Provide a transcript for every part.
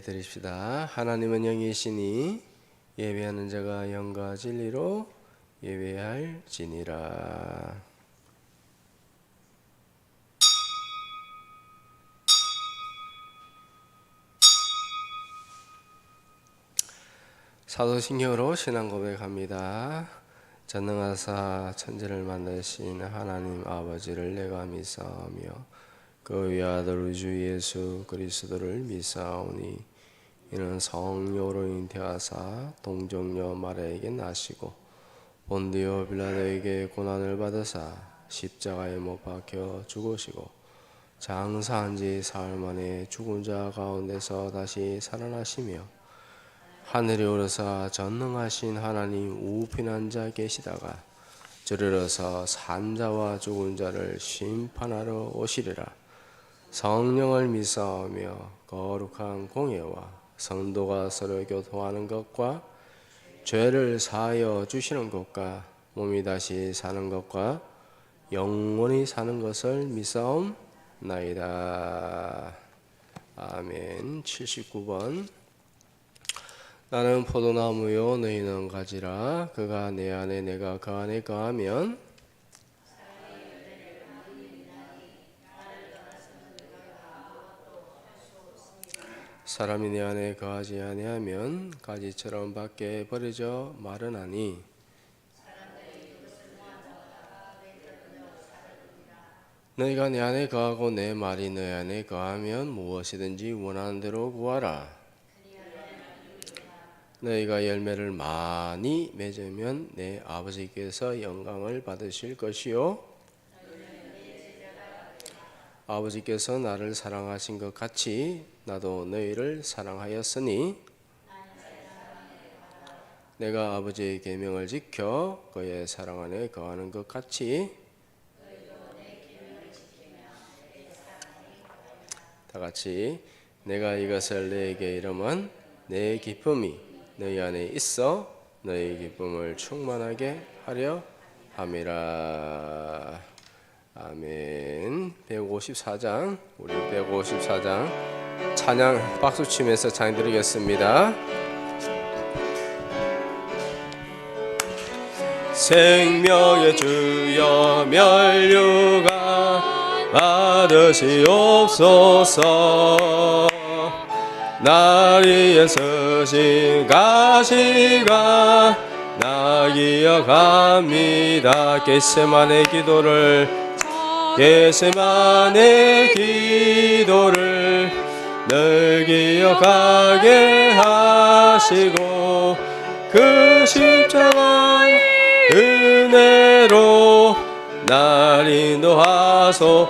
드립시다. 하나님은 영이시니 예배하는 자가 영과 진리로 예배할지니라. 사도신경으로 신앙 고백합니다. 전능하사 천지를 만드신 하나님 아버지를 내가 믿사오며 그 외아들 우리 주 예수 그리스도를 믿사오니 이는 성령으로 잉태하사 동정녀 마리아에게 나시고 본디오 빌라도에게 고난을 받으사 십자가에 못 박혀 죽으시고 장사한 지 사흘 만에 죽은 자 가운데서 다시 살아나시며 하늘에 오르사 전능하신 하나님 우편한 자 계시다가 저리로서 산 자와 죽은 자를 심판하러 오시리라. 성령을 믿사오며 거룩한 공예와 성도가 서로 교통하는 것과 죄를 사하여 주시는 것과 몸이 다시 사는 것과 영원히 사는 것을 믿사옵나이다. 아멘. 79번. 나는 포도나무요 너희는 가지라. 그가 내 안에 내가 그 안에 거하면 사람이 내 안에 거하지 아니하면 가지처럼 밖에 버려져 마르나니 너희가 내 안에 거하고 내 말이 너희 안에 거하면 무엇이든지 원하는 대로 구하라. 너희가 열매를 많이 맺으면 내 아버지께서 영광을 받으실 것이요 아버지께서 나를 사랑하신 것 같이 나도 너희를 사랑하였으니 내가 아버지의 계명을 지켜 그의 사랑 안에 거하는 것 같이 다 같이 내가 이것을 너희에게 이름은 내 기쁨이 너희 안에 있어 너희 기쁨을 충만하게 하려 함이라. 아멘. 154장 우리 154장 찬양 박수 치면서 찬양 드리겠습니다. 생명의 주여 면류관 받으시옵소서. 날 위에 서신 가시가 나 기억합니다. 겟세마네 기도를 늘 기억하게 하시고 그 십자가의 은혜로 날 인도하소.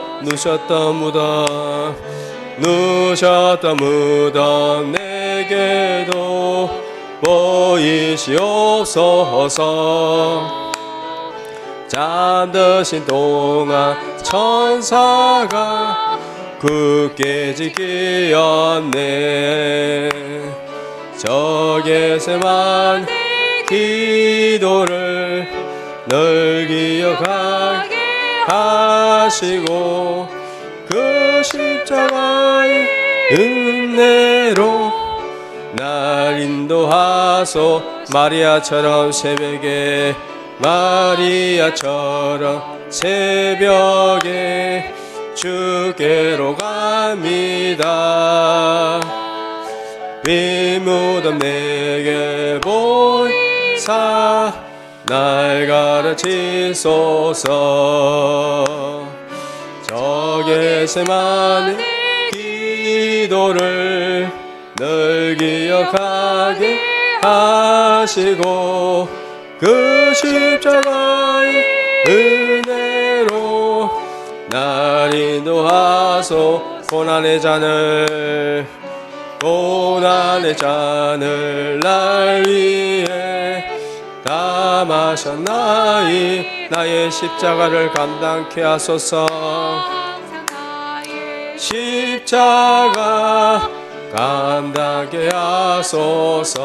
누셨던 무덤 내게도 보이시옵소서. 잠드신 동안 천사가 굳게 지키었네. 저 겟세마네 기도를 늘 기억하게 하시고 그 십자가의 은혜로 날 인도하소. 마리아처럼 새벽에 주께로 갑니다. 빈 무덤 내게 보이사 날 가르치소서. 저 겟세마네 기도를 늘 기억하게 하시고 그 십자가의 은혜로 날 인도하소. 고난의 잔을 날 위해 다 마셨나이. 나의 십자가를 감당케 하소서. 십자가 감당케 하소서.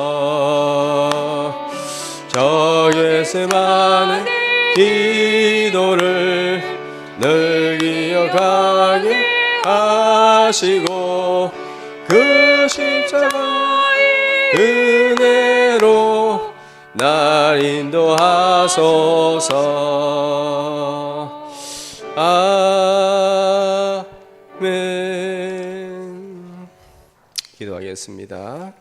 저 겟세마네 기도를 늘 기억하게 하시고 그 십자가 은혜로 날 인도하소서. 아멘. 기도하겠습니다.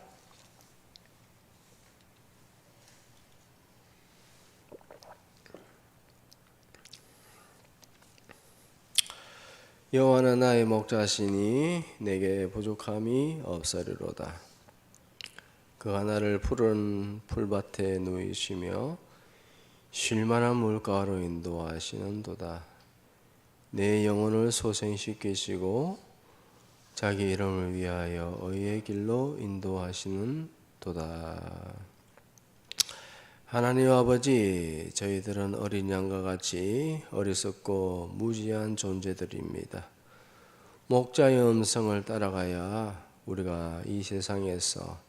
여호와는 나의 목자시니 내게 부족함이 없으리로다. 그가 나를 푸른 풀밭에 누이시며 쉴만한 물가로 인도하시는도다. 내 영혼을 소생시키시고 자기 이름을 위하여 의의 길로 인도하시는 도다. 하나님 아버지, 저희들은 어린 양과 같이 어리석고 무지한 존재들입니다. 목자의 음성을 따라가야 우리가 이 세상에서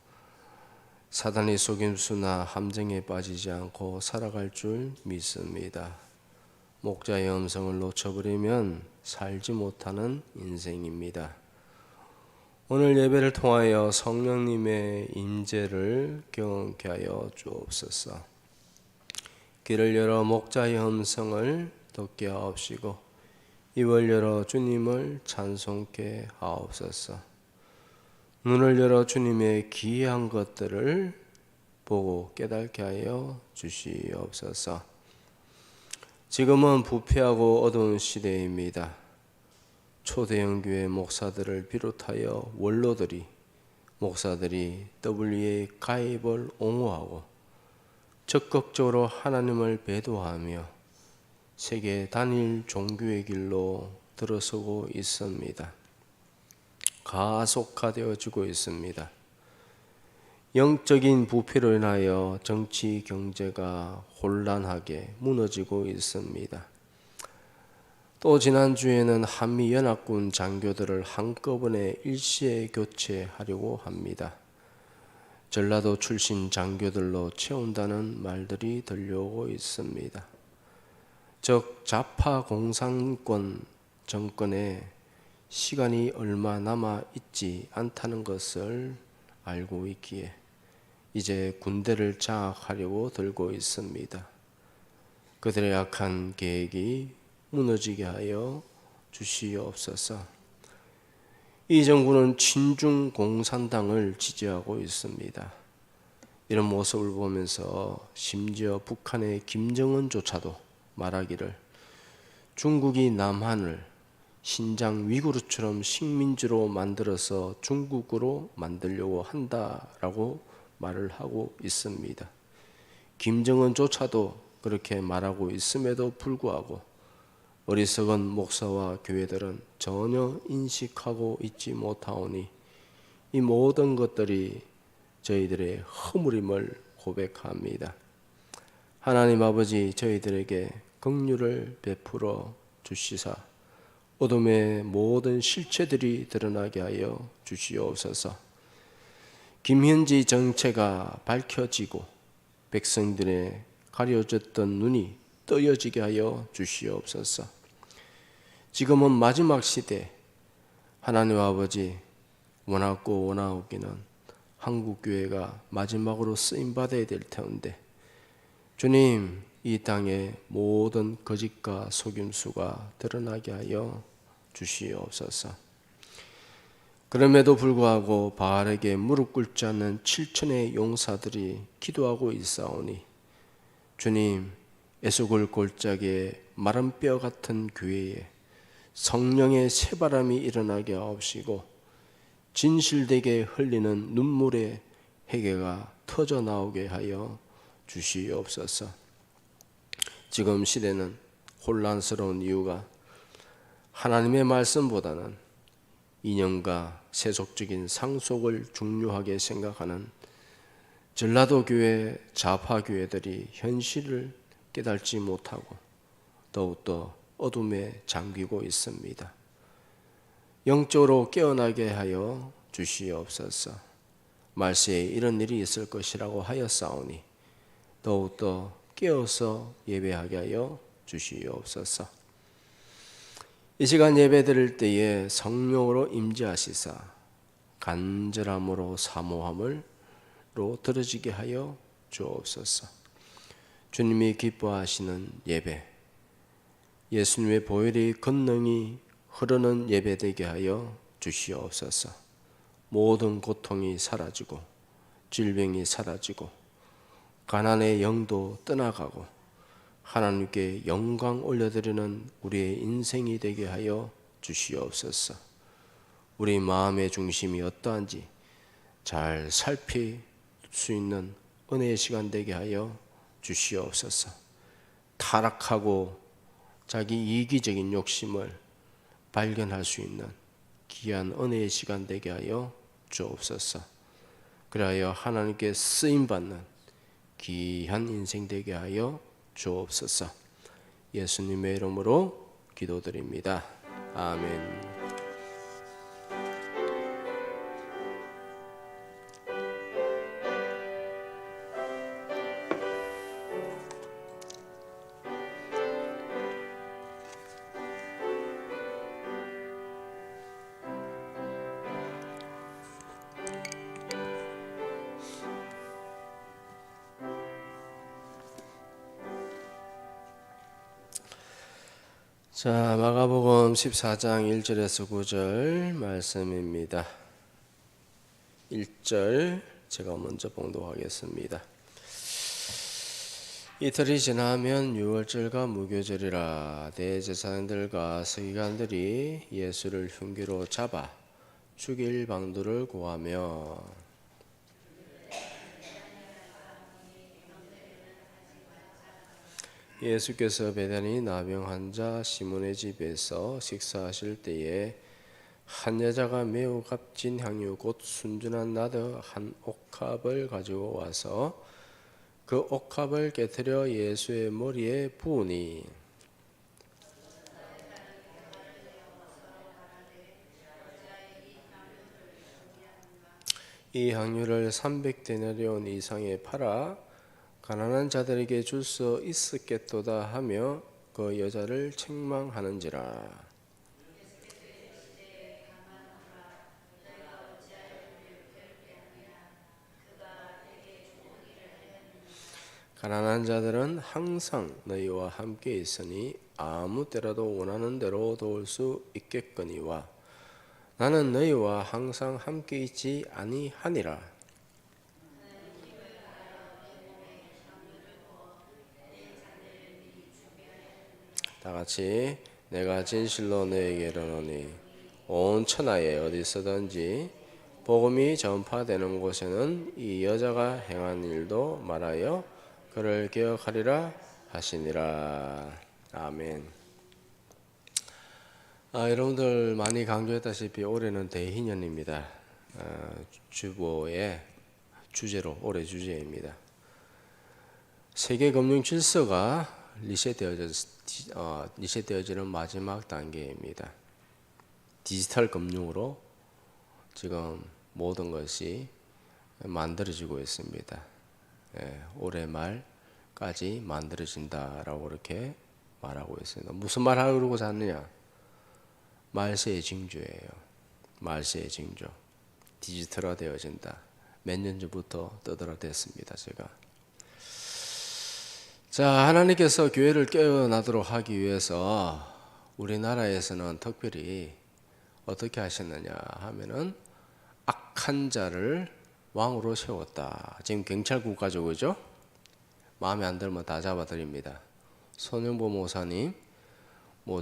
사단의 속임수나 함정에 빠지지 않고 살아갈 줄 믿습니다. 목자의 음성을 놓쳐버리면 살지 못하는 인생입니다. 오늘 예배를 통하여 성령님의 임재를 경험케 하여 주옵소서. 귀를 열어 목자의 음성을 듣게 하옵시고 입을 열어 주님을 찬송케 하옵소서. 눈을 열어 주님의 기이한 것들을 보고 깨닫게 하여 주시옵소서. 지금은 부패하고 어두운 시대입니다. 초대형 교회 목사들을 비롯하여 원로들이 목사들이 WA 가입을 옹호하고 적극적으로 하나님을 배도하며 세계 단일 종교의 길로 들어서고 있습니다. 가속화되어지고 있습니다. 영적인 부패로 인하여 정치 경제가 혼란하게 무너지고 있습니다. 또 지난주에는 한미연합군 장교들을 한꺼번에 일시에 교체하려고 합니다. 전라도 출신 장교들로 채운다는 말들이 들려오고 있습니다. 즉 좌파 공산권 정권에 시간이 얼마 남아 있지 않다는 것을 알고 있기에 이제 군대를 장악하려고 들고 있습니다. 그들의 악한 계획이 무너지게 하여 주시옵소서. 이 정부는 친중 공산당을 지지하고 있습니다. 이런 모습을 보면서 심지어 북한의 김정은조차도 말하기를 중국이 남한을 신장 위구르처럼 식민지로 만들어서 중국으로 만들려고 한다라고 말을 하고 있습니다. 김정은조차도 그렇게 말하고 있음에도 불구하고 어리석은 목사와 교회들은 전혀 인식하고 있지 못하오니 이 모든 것들이 저희들의 허물임을 고백합니다. 하나님 아버지, 저희들에게 긍휼을 베풀어 주시사 어둠의 모든 실체들이 드러나게 하여 주시옵소서. 김현지 정체가 밝혀지고 백성들의 가려졌던 눈이 떠여지게 하여 주시옵소서. 지금은 마지막 시대, 하나님 아버지, 원하고 원하옵기는 한국교회가 마지막으로 쓰임받아야 될 텐데 주님, 이 땅에 모든 거짓과 속임수가 드러나게 하여 주시옵소서. 그럼에도 불구하고 바알에게 무릎 꿇지 않는 7천의 용사들이 기도하고 있사오니 주님, 에스골 골짜기에 마른 뼈 같은 교회에 성령의 새바람이 일어나게 하옵시고 진실되게 흘리는 눈물의 해계가 터져 나오게 하여 주시옵소서. 지금 시대는 혼란스러운 이유가 하나님의 말씀보다는 이념과 세속적인 상속을 중요하게 생각하는 전라도 교회 좌파 교회들이 현실을 깨닫지 못하고 더욱더 어둠에 잠기고 있습니다. 영적으로 깨어나게 하여 주시옵소서. 말세에 이런 일이 있을 것이라고 하였사오니 더욱더 깨어서 예배하게 하여 주시옵소서. 이 시간 예배 드릴 때에 성령으로 임재하시사 간절함으로 사모함을 들어지게 하여 주옵소서. 주님이 기뻐하시는 예배, 예수님의 보혈의 권능이 흐르는 예배 되게 하여 주시옵소서. 모든 고통이 사라지고 질병이 사라지고 가난의 영도 떠나가고 하나님께 영광 올려드리는 우리의 인생이 되게 하여 주시옵소서. 우리 마음의 중심이 어떠한지 잘 살필 수 있는 은혜의 시간 되게 하여 주시옵소서. 타락하고 자기 이기적인 욕심을 발견할 수 있는 귀한 은혜의 시간 되게 하여 주옵소서. 그리하여 하나님께 쓰임받는 귀한 인생 되게 하여 주옵소서. 예수님의 이름으로 기도드립니다. 아멘. 자, 마가복음 14장 1절에서 9절 말씀입니다. 1절 제가 먼저 봉독하겠습니다. 이틀이 지나면 유월절과 무교절이라 대제사장들과 서기관들이 예수를 흉기로 잡아 죽일 방도를 구하며 예수께서 베다니 나병 환자 시몬의 집에서 식사하실 때에 한 여자가 매우 값진 향유 곧 순전한 나드 한 옥합을 가지고 와서 그 옥합을 깨트려 예수의 머리에 부으니 이 향유를 300데나리온 이상에 팔아 가난한 자들에게 줄 수 있었겠도다 하며 그 여자를 책망하는지라. 가난한 자들은 항상 너희와 함께 있으니 아무 때라도 원하는 대로 도울 수 있겠거니와 나는 너희와 항상 함께 있지 아니하니라. 다 같이 내가 진실로 너에게 이르노니 온 천하에 어디서든지 복음이 전파되는 곳에는 이 여자가 행한 일도 말하여 그를 기억하리라 하시니라. 아멘. 여러분들 많이 강조했다시피 올해는 대희년입니다. 주보의 주제로 올해 주제입니다. 세계 금융 질서가 리셋되어지는 마지막 단계입니다. 디지털 금융으로 지금 모든 것이 만들어지고 있습니다. 올해 말까지 만들어진다라고 그렇게 말하고 있습니다. 무슨 말 하려고 하느냐? 말세의 징조예요. 말세의 징조. 디지털화 되어진다. 몇 년 전부터 떠들어댔습니다. 제가. 자, 하나님께서 교회를 깨어나도록 하기 위해서 우리나라에서는 특별히 어떻게 하셨느냐 하면은 악한 자를 왕으로 세웠다. 지금 경찰 국가죠, 그죠? 마음에 안 들면 다 잡아드립니다. 손영보 모사님,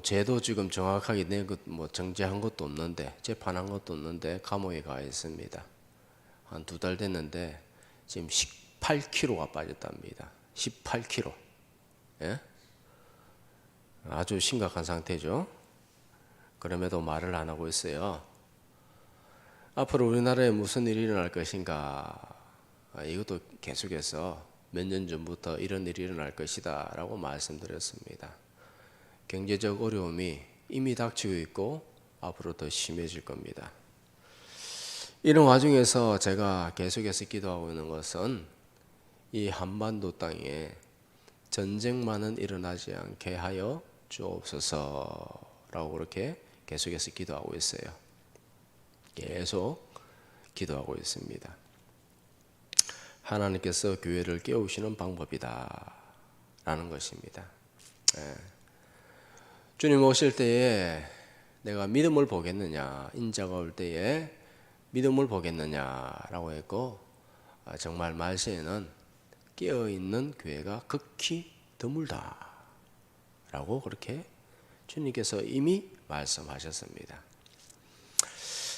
죄도 지금 정확하게 정죄한 것도 없는데, 재판한 것도 없는데 감옥에 가 있습니다. 한 2달 됐는데 지금 18kg가 빠졌답니다. 18kg. 예? 아주 심각한 상태죠. 그럼에도 말을 안 하고 있어요. 앞으로 우리나라에 무슨 일이 일어날 것인가? 이것도 계속해서 몇 년 전부터 이런 일이 일어날 것이다 라고 말씀드렸습니다. 경제적 어려움이 이미 닥치고 있고 앞으로 더 심해질 겁니다. 이런 와중에서 제가 계속해서 기도하고 있는 것은 이 한반도 땅에 전쟁만은 일어나지 않게 하여 주옵소서라고 그렇게 계속해서 기도하고 있어요. 계속 기도하고 있습니다. 하나님께서 교회를 깨우시는 방법이다 라는 것입니다. 주님 오실 때에 내가 믿음을 보겠느냐, 인자가 올 때에 믿음을 보겠느냐라고 했고, 정말 말세에는 깨어있는 교회가 극히 드물다 라고 그렇게 주님께서 이미 말씀하셨습니다.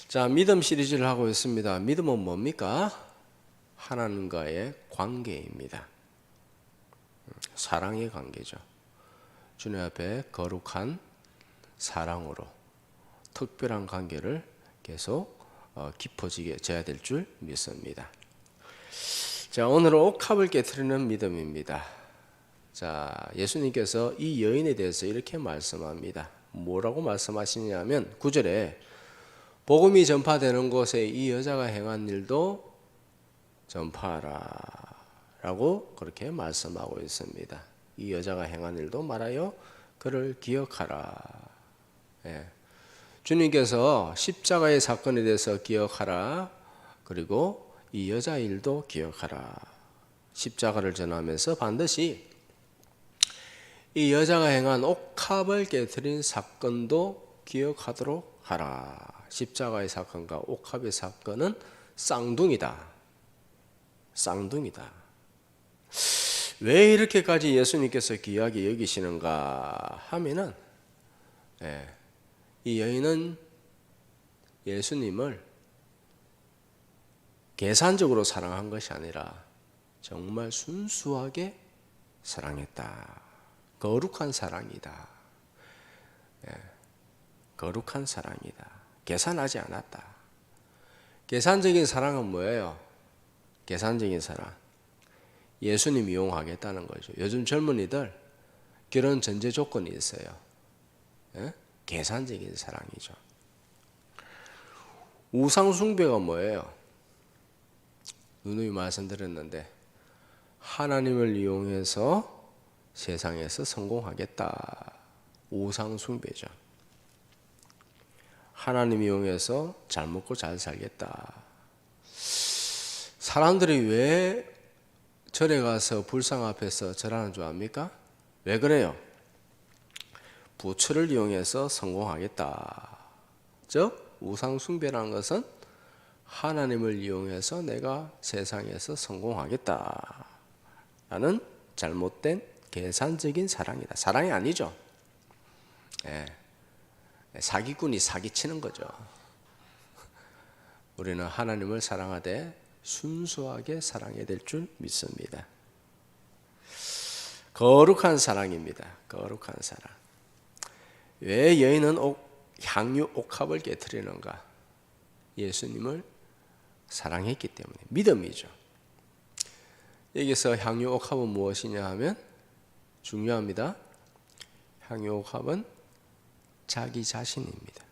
자, 믿음 시리즈를 하고 있습니다. 믿음은 뭡니까? 하나님과의 관계입니다. 사랑의 관계죠. 주님 앞에 거룩한 사랑으로 특별한 관계를 계속 깊어지게 져야 될 줄 믿습니다. 자, 오늘은 옥합을 깨트리는 믿음입니다. 자, 예수님께서 이 여인에 대해서 이렇게 말씀합니다. 뭐라고 말씀하시냐면 9절에 복음이 전파되는 곳에 이 여자가 행한 일도 전파하라 라고 그렇게 말씀하고 있습니다. 이 여자가 행한 일도 말하여 그를 기억하라. 주님께서 십자가의 사건에 대해서 기억하라. 그리고 이 여자 일도 기억하라. 십자가를 전하면서 반드시 이 여자가 행한 옥합을 깨트린 사건도 기억하도록 하라. 십자가의 사건과 옥합의 사건은 쌍둥이다. 쌍둥이다. 왜 이렇게까지 예수님께서 귀하게 여기시는가 하면은, 이 여인은 예수님을 계산적으로 사랑한 것이 아니라 정말 순수하게 사랑했다. 거룩한 사랑이다. 거룩한 사랑이다. 계산하지 않았다. 계산적인 사랑은 뭐예요? 계산적인 사랑. 예수님 이용하겠다는 거죠. 요즘 젊은이들 결혼 전제 조건이 있어요. 계산적인 사랑이죠. 우상 숭배가 뭐예요? 누누이 말씀드렸는데 하나님을 이용해서 세상에서 성공하겠다. 우상 숭배죠. 하나님 이용해서 잘 먹고 잘 살겠다. 사람들이 왜 절에 가서 불상 앞에서 절하는 줄 압니까? 왜 그래요? 부처를 이용해서 성공하겠다. 즉 우상 숭배라는 것은 하나님을 이용해서 내가 세상에서 성공하겠다 라는 잘못된 계산적인 사랑이다. 사랑이 아니죠. 사기꾼이 사기치는 거죠. 우리는 하나님을 사랑하되 순수하게 사랑해야 될 줄 믿습니다. 거룩한 사랑입니다. 거룩한 사랑. 왜 여인은 향유 옥합을 깨트리는가? 예수님을 사랑했기 때문에. 믿음이죠. 여기서 향유 옥합은 무엇이냐 하면 중요합니다. 향유 옥합은 자기 자신입니다.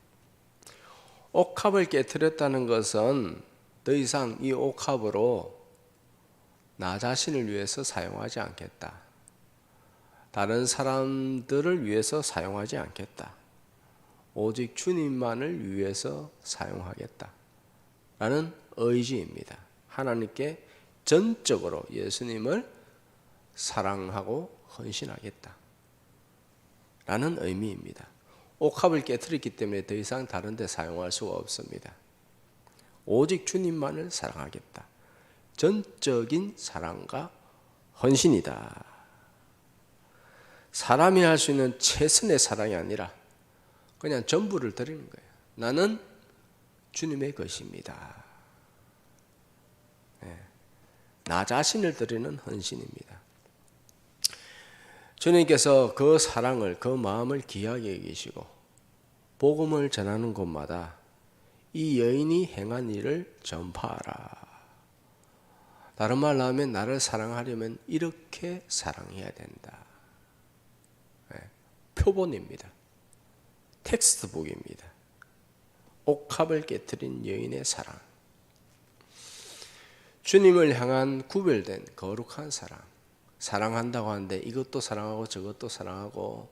옥합을 깨트렸다는 것은 더 이상 이 옥합으로 나 자신을 위해서 사용하지 않겠다. 다른 사람들을 위해서 사용하지 않겠다. 오직 주님만을 위해서 사용하겠다. 라는 의지입니다. 하나님께 전적으로 예수님을 사랑하고 헌신하겠다. 라는 의미입니다. 옥합을 깨트렸기 때문에 더 이상 다른 데 사용할 수가 없습니다. 오직 주님만을 사랑하겠다. 전적인 사랑과 헌신이다. 사람이 할 수 있는 최선의 사랑이 아니라 그냥 전부를 드리는 거예요. 나는 주님의 것입니다. 나 자신을 드리는 헌신입니다. 주님께서 그 사랑을, 그 마음을 귀하게 여기시고 복음을 전하는 곳마다 이 여인이 행한 일을 전파하라. 다른 말로 하면 나를 사랑하려면 이렇게 사랑해야 된다. 표본입니다. 텍스트북입니다. 옥합을 깨트린 여인의 사랑. 주님을 향한 구별된 거룩한 사랑. 사랑한다고 하는데 이것도 사랑하고 저것도 사랑하고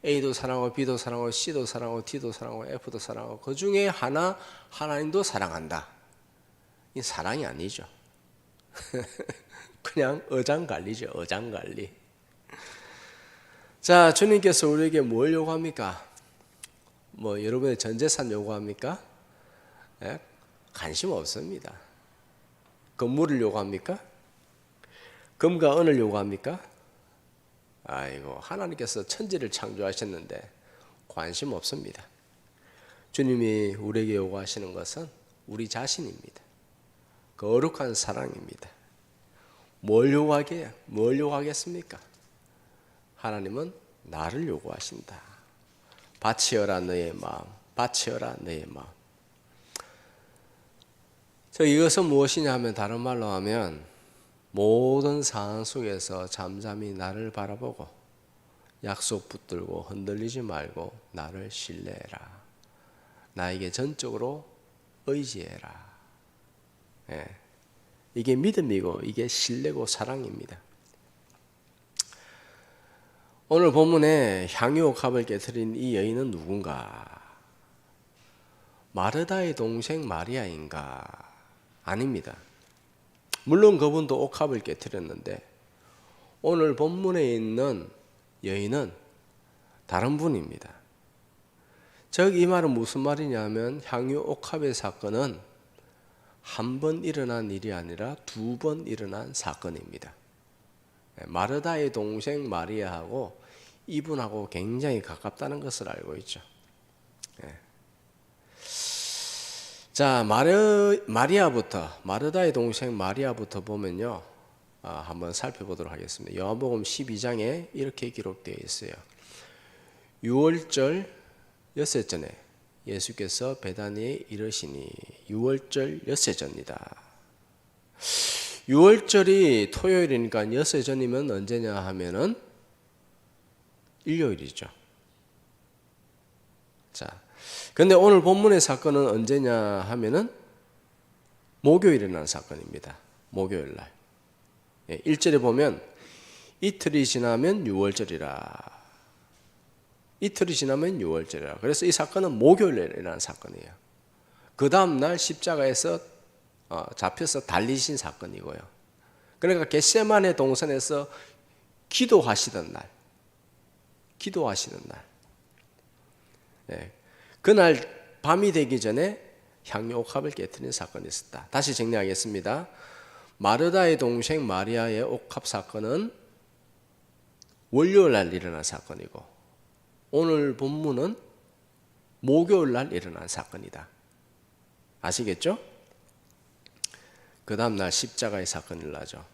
A도 사랑하고 B도 사랑하고 C도 사랑하고 D도 사랑하고 F도 사랑하고 그 중에 하나님도 사랑한다. 이 사랑이 아니죠. 그냥 어장관리죠. 어장관리. 자, 주님께서 우리에게 뭘 요구합니까? 뭐 여러분의 전 재산 요구합니까? 예? 관심 없습니다. 건물을 요구합니까? 금과 은을 요구합니까? 아이고, 하나님께서 천지를 창조하셨는데 관심 없습니다. 주님이 우리에게 요구하시는 것은 우리 자신입니다. 거룩한 사랑입니다. 뭘 요구하겠습니까? 하나님은 나를 요구하신다. 바치어라 너의 마음, 바치어라 너의 마음. 이것은 무엇이냐 하면, 다른 말로 하면 모든 상황 속에서 잠잠히 나를 바라보고 약속 붙들고 흔들리지 말고 나를 신뢰해라. 나에게 전적으로 의지해라. 예. 이게 믿음이고 이게 신뢰고 사랑입니다. 오늘 본문에 향유옥합을 깨뜨린 이 여인은 누군가? 마르다의 동생 마리아인가? 아닙니다. 물론 그분도 옥합을 깨뜨렸는데 오늘 본문에 있는 여인은 다른 분입니다. 즉 이 말은 무슨 말이냐면, 향유옥합의 사건은 한 번 일어난 일이 아니라 두 번 일어난 사건입니다. 마르다의 동생 마리아하고 이분하고 굉장히 가깝다는 것을 알고 있죠. 자, 마르다의 동생 마리아부터 보면요, 한번 살펴보도록 하겠습니다. 요한복음 12장에 이렇게 기록되어 있어요. 6월절 엿새전에 예수께서 베다니에 이르시니, 6월절 엿새전이다. 6월절이 토요일이니까 엿새전이면 언제냐 하면은 일요일이죠. 자, 근데 오늘 본문의 사건은 언제냐 하면은 목요일에 난 사건입니다. 목요일 날. 1절에 보면 이틀이 지나면 6월절이라. 이틀이 지나면 6월절이라. 그래서 이 사건은 목요일에 일어난 사건이에요. 그 다음 날 십자가에서 잡혀서 달리신 사건이고요. 그러니까 겟세마네 동산에서 기도하시던 날. 그날 밤이 되기 전에 향유옥합을 깨뜨린 사건이 있었다. 다시 정리하겠습니다. 마르다의 동생 마리아의 옥합 사건은 월요일 날 일어난 사건이고, 오늘 본문은 목요일 날 일어난 사건이다. 아시겠죠? 그 다음 날 십자가의 사건이 일어나죠.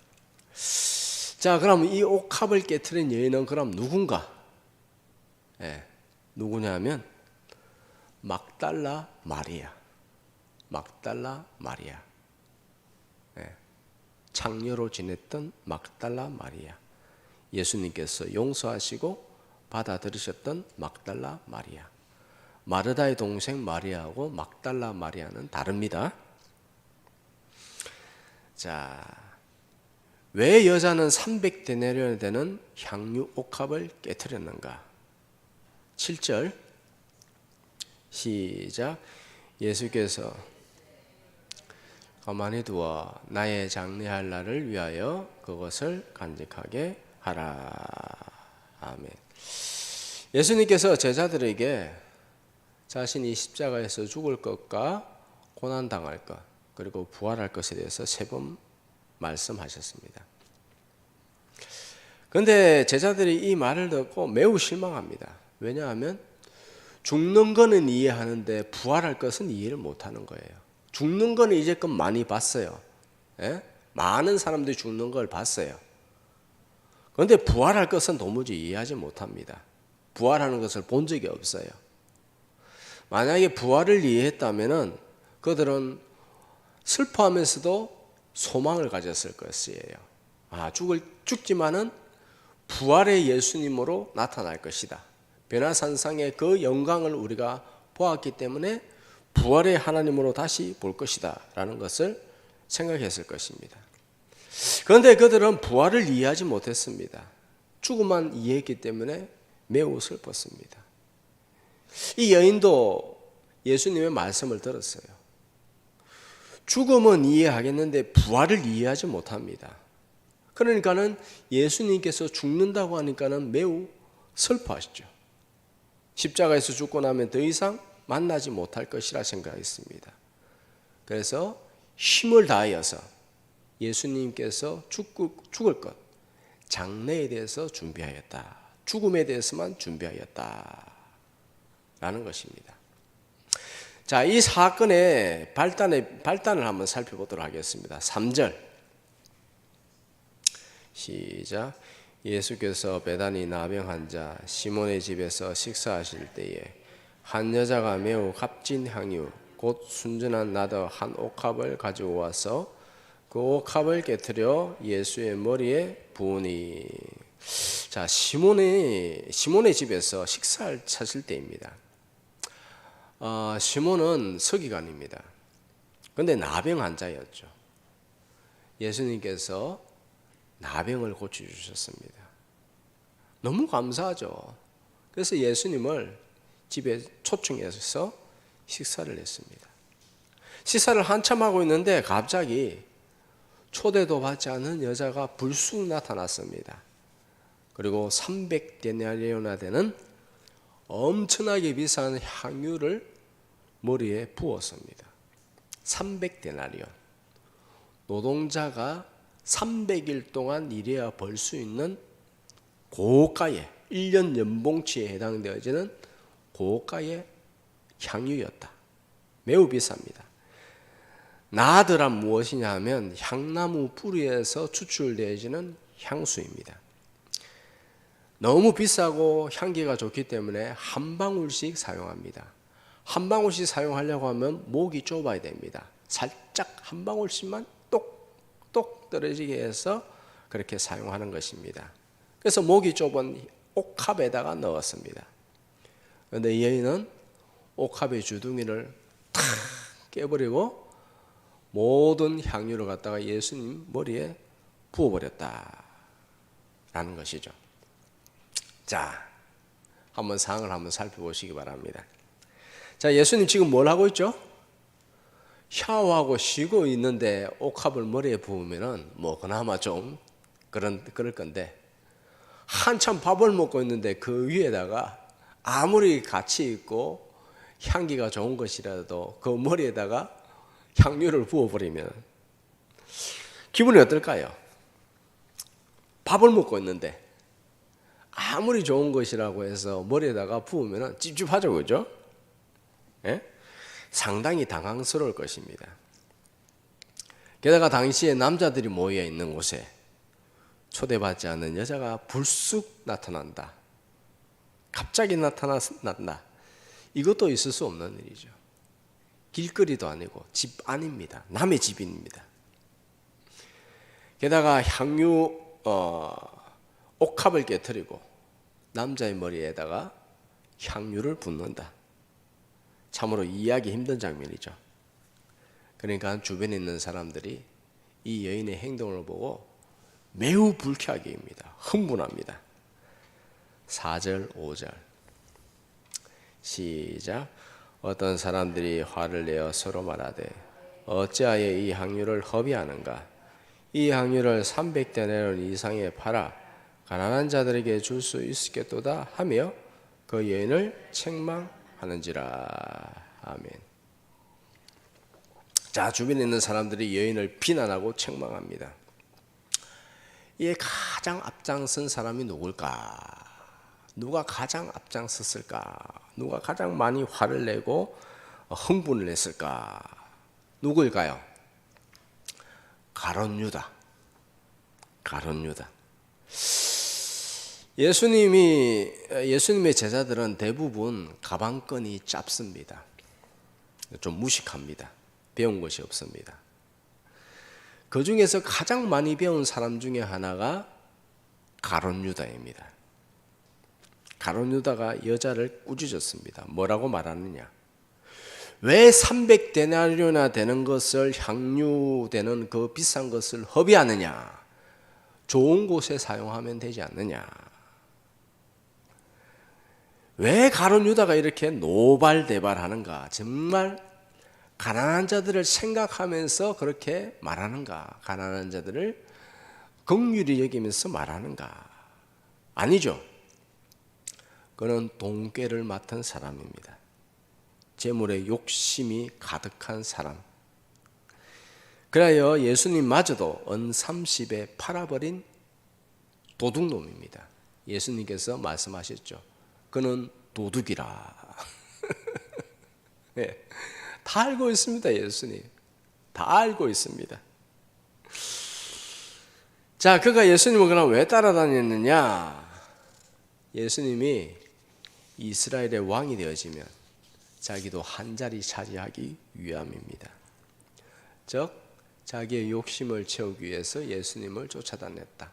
자, 그럼 이 옥합을 깨뜨린 여인은 그럼 누군가? 누구냐 하면 막달라 마리아. 창녀로 지냈던 막달라 마리아. 예수님께서 용서하시고 받아들이셨던 막달라 마리아. 마르다의 동생 마리아하고 막달라 마리아는 다릅니다. 자, 왜 여자는 300데나리온이 되는 향유 옥합을 깨뜨렸는가? 7절 시작. 예수께서 가만히 두어 나의 장례할 날을 위하여 그것을 간직하게 하라. 아멘. 예수님께서 제자들에게 자신이 십자가에서 죽을 것과 고난당할 것, 그리고 부활할 것에 대해서 3번 말씀하셨습니다. 그런데 제자들이 이 말을 듣고 매우 실망합니다. 왜냐하면 죽는 거는 이해하는데 부활할 것은 이해를 못하는 거예요. 죽는 거는 이제껏 많이 봤어요. 많은 사람들이 죽는 걸 봤어요. 그런데 부활할 것은 도무지 이해하지 못합니다. 부활하는 것을 본 적이 없어요. 만약에 부활을 이해했다면 그들은 슬퍼하면서도 소망을 가졌을 것이에요. 죽지만은 부활의 예수님으로 나타날 것이다. 변화산상의 그 영광을 우리가 보았기 때문에 부활의 하나님으로 다시 볼 것이다 라는 것을 생각했을 것입니다. 그런데 그들은 부활을 이해하지 못했습니다. 죽음만 이해했기 때문에 매우 슬펐습니다. 이 여인도 예수님의 말씀을 들었어요. 죽음은 이해하겠는데 부활을 이해하지 못합니다. 그러니까는 예수님께서 죽는다고 하니까는 매우 슬퍼하시죠. 십자가에서 죽고 나면 더 이상 만나지 못할 것이라 생각했습니다. 그래서 힘을 다하여서 예수님께서 죽을 것, 장래에 대해서 준비하였다. 죽음에 대해서만 준비하였다. 라는 것입니다. 자, 이 사건의 발단을 한번 살펴보도록 하겠습니다. 3절. 시작. 예수께서 베다니 나병 환자 시몬의 집에서 식사하실 때에 한 여자가 매우 값진 향유 곧 순전한 나더 한 옥합을 가지고 와서 그 옥합을 깨트려 예수의 머리에 부으니. 자, 시몬의 집에서 식사를 하실 때입니다. 시몬은 서기관입니다. 그런데 나병 환자였죠. 예수님께서 나병을 고쳐주셨습니다. 너무 감사하죠. 그래서 예수님을 집에 초청해서 식사를 했습니다. 식사를 한참 하고 있는데 갑자기 초대도 받지 않은 여자가 불쑥 나타났습니다. 그리고 300데나리온이나 되는 엄청나게 비싼 향유를 머리에 부었습니다. 300데나리온. 노동자가 300일 동안 일해야 벌 수 있는 고가의 1년 연봉치에 해당되어지는 고가의 향유였다. 매우 비쌉니다. 나드란 무엇이냐 하면 향나무 뿌리에서 추출되어지는 향수입니다. 너무 비싸고 향기가 좋기 때문에 한 방울씩 사용합니다. 한 방울씩 사용하려고 하면 목이 좁아야 됩니다. 살짝 한 방울씩만 똑똑 떨어지게 해서 그렇게 사용하는 것입니다. 그래서 목이 좁은 옥합에다가 넣었습니다. 그런데 이 여인은 옥합의 주둥이를 탁 깨버리고 모든 향유를 갖다가 예수님 머리에 부어버렸다라는 것이죠. 자, 한번 상황을 한번 살펴보시기 바랍니다. 자, 예수님 지금 뭘 하고 있죠? 샤워하고 쉬고 있는데 옥합을 머리에 부으면은 뭐 그나마 좀 그럴 건데, 한참 밥을 먹고 있는데 그 위에다가 아무리 같이 있고 향기가 좋은 것이라도 그 머리에다가 향유를 부어버리면 기분이 어떨까요? 밥을 먹고 있는데 아무리 좋은 것이라고 해서 머리에다가 부으면 찝찝하죠, 그죠? 예? 상당히 당황스러울 것입니다. 게다가 당시에 남자들이 모여 있는 곳에 초대받지 않은 여자가 불쑥 나타난다. 갑자기 나타난다. 이것도 있을 수 없는 일이죠. 길거리도 아니고 집 안입니다. 남의 집입니다. 게다가 향유 옥합을 깨트리고 남자의 머리에다가 향유를 붓는다. 참으로 이해하기 힘든 장면이죠. 그러니까 주변에 있는 사람들이 이 여인의 행동을 보고 매우 불쾌하게 입니다. 흥분합니다. 4절 5절 시작. 어떤 사람들이 화를 내어 서로 말하되 어찌하여 이 향유를 허비하는가? 이 향유를 300데나리온 이상에 팔아 가난한 자들에게 줄 수 있겠도다 하며 그 여인을 책망하는지라. 아멘. 자, 주변에 있는 사람들이 여인을 비난하고 책망합니다. 이에 가장 앞장선 사람이 누굴까? 누가 가장 앞장섰을까? 누가 가장 많이 화를 내고 흥분을 했을까? 누구일까요? 가룟 유다. 예수님의 제자들은 대부분 가방끈이 짧습니다. 좀 무식합니다. 배운 것이 없습니다. 그 중에서 가장 많이 배운 사람 중에 하나가 가룟 유다입니다. 가룟 유다가 여자를 꾸짖었습니다. 뭐라고 말하느냐? 왜 300데나리온이나 되는 것을 향유되는 그 비싼 것을 허비하느냐? 좋은 곳에 사용하면 되지 않느냐? 왜 가룟 유다가 이렇게 노발대발하는가? 정말 가난한 자들을 생각하면서 그렇게 말하는가? 가난한 자들을 긍휼히 여기면서 말하는가? 아니죠. 그는 돈꾀를 맡은 사람입니다. 재물에 욕심이 가득한 사람. 그래야 예수님마저도 은 30에 팔아버린 도둑놈입니다. 예수님께서 말씀하셨죠. 그는 도둑이라. 네, 다 알고 있습니다. 예수님 다 알고 있습니다. 자, 그가 예수님을 그럼 왜 따라다녔느냐? 예수님이 이스라엘의 왕이 되어지면 자기도 한 자리 차지하기 위함입니다. 즉 자기의 욕심을 채우기 위해서 예수님을 쫓아다녔다.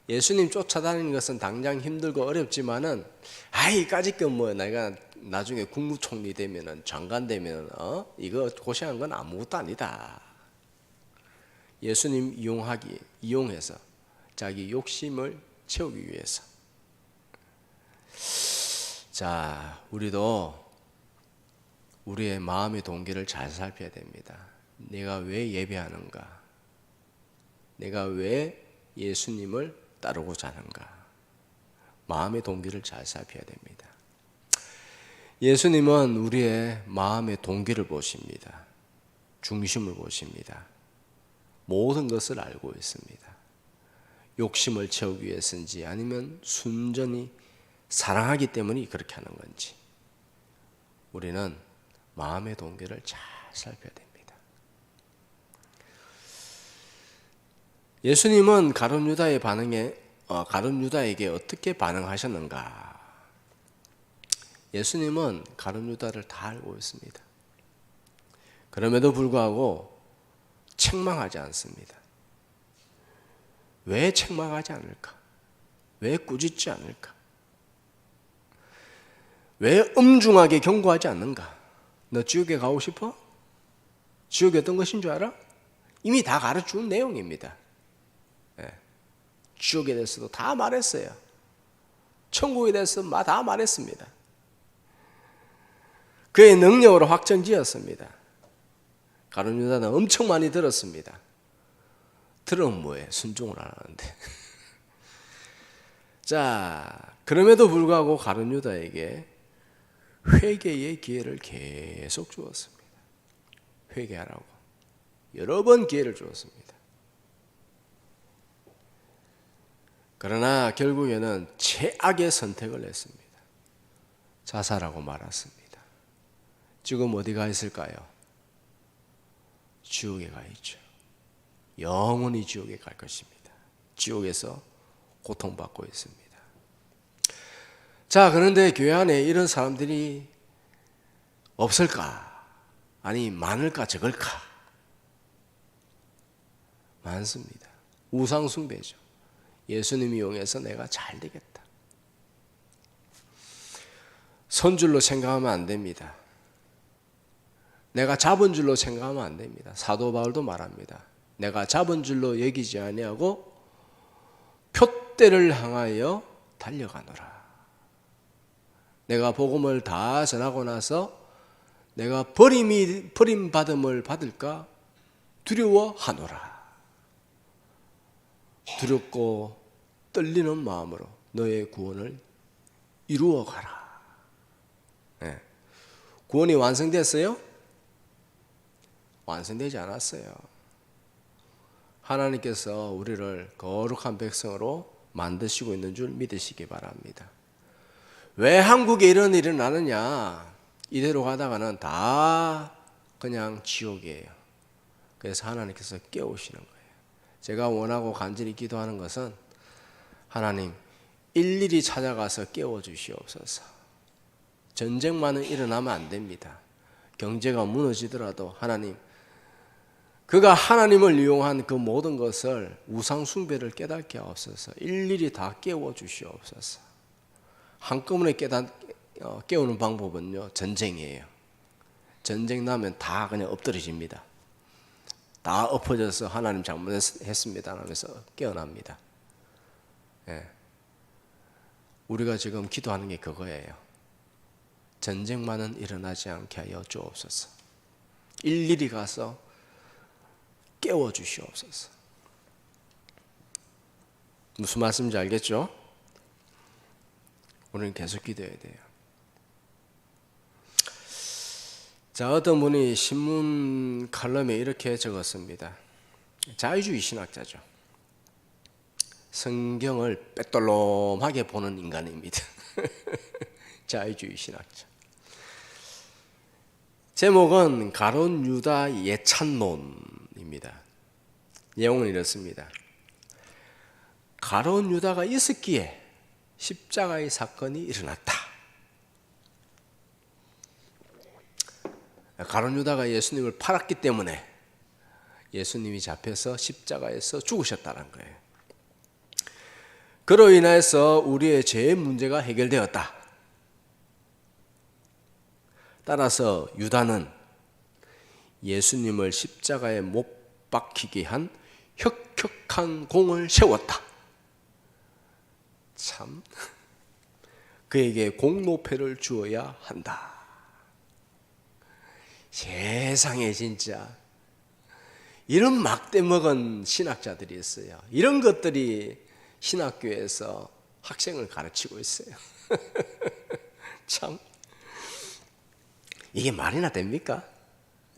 예수님 쫓아다니는 것은 당장 힘들고 어렵지만은 이까짓 건 뭐 내가 나중에 국무총리 되면은 장관 되면은 이거 고생한 건 아무것도 아니다. 예수님 이용해서 자기 욕심을 채우기 위해서. 자, 우리도 우리의 마음의 동기를 잘 살펴야 됩니다. 내가 왜 예배하는가? 내가 왜 예수님을 따르고자 하는가? 마음의 동기를 잘 살펴야 됩니다. 예수님은 우리의 마음의 동기를 보십니다. 중심을 보십니다. 모든 것을 알고 있습니다. 욕심을 채우기 위해서인지 아니면 순전히 사랑하기 때문에 그렇게 하는 건지 우리는 마음의 동기를 잘 살펴야 됩니다. 예수님은 가룟 유다에게 어떻게 반응하셨는가? 예수님은 가룟 유다를 다 알고 있습니다. 그럼에도 불구하고 책망하지 않습니다. 왜 책망하지 않을까? 왜 꾸짖지 않을까? 왜 엄중하게 경고하지 않는가? 너 지옥에 가고 싶어? 지옥이 어떤 것인 줄 알아? 이미 다 가르쳐준 내용입니다. 지옥에 대해서도 다 말했어요. 천국에 대해서 다 말했습니다. 그의 능력으로 확정지었습니다. 가룟 유다는 엄청 많이 들었습니다. 들으면 뭐해? 순종을 안 하는데. 자, 그럼에도 불구하고 가룟 유다에게 회개의 기회를 계속 주었습니다. 회개하라고 여러 번 기회를 주었습니다. 그러나 결국에는 최악의 선택을 했습니다. 자살하고 말았습니다. 지금 어디가 있을까요? 지옥에 가 있죠. 영원히 지옥에 갈 것입니다. 지옥에서 고통받고 있습니다. 자, 그런데 교회 안에 이런 사람들이 없을까? 아니, 많을까 적을까? 많습니다. 우상숭배죠. 예수님 이용해서 내가 잘 되겠다. 선줄로 생각하면 안 됩니다. 내가 잡은 줄로 생각하면 안 됩니다. 사도 바울도 말합니다. 내가 잡은 줄로 여기지 아니하고 표대를 향하여 달려가노라. 내가 복음을 다 전하고 나서 내가 버림받음을 받을까 두려워하노라. 두렵고 떨리는 마음으로 너의 구원을 이루어가라. 네. 구원이 완성됐어요? 완성되지 않았어요. 하나님께서 우리를 거룩한 백성으로 만드시고 있는 줄 믿으시기 바랍니다. 왜 한국에 이런 일이 나느냐? 이대로 가다가는 다 그냥 지옥이에요. 그래서 하나님께서 깨우시는 거예요. 제가 원하고 간절히 기도하는 것은 하나님 일일이 찾아가서 깨워주시옵소서. 전쟁만은 일어나면 안 됩니다. 경제가 무너지더라도 하나님, 그가 하나님을 이용한 그 모든 것을 우상 숭배를 깨닫게 하옵소서. 일일이 다 깨워주시옵소서. 한꺼번에 깨우는 방법은요, 전쟁이에요. 전쟁 나면 다 그냥 엎드러집니다. 다 엎어져서 하나님 잘못했습니다 하면서 깨어납니다. 예. 우리가 지금 기도하는 게 그거예요. 전쟁만은 일어나지 않게 하여 주옵소서. 일일이 가서 깨워주시옵소서. 무슨 말씀인지 알겠죠? 우리는 계속 기도해야 돼요. 자, 어떤 분이 신문 칼럼에 이렇게 적었습니다. 자유주의 신학자죠. 성경을 빼돌롬하게 보는 인간입니다. 자유주의 신학자. 제목은 가룟 유다 예찬론입니다. 내용은 이렇습니다. 가룟 유다가 있었기에 십자가의 사건이 일어났다. 가룟 유다가 예수님을 팔았기 때문에 예수님이 잡혀서 십자가에서 죽으셨다는 거예요. 그로 인해서 우리의 죄의 문제가 해결되었다. 따라서 유다는 예수님을 십자가에 못 박히게 한 혁혁한 공을 세웠다. 참, 그에게 공로패를 주어야 한다. 세상에 진짜 이런 막대 먹은 신학자들이 있어요. 이런 것들이 신학교에서 학생을 가르치고 있어요. 참, 이게 말이나 됩니까?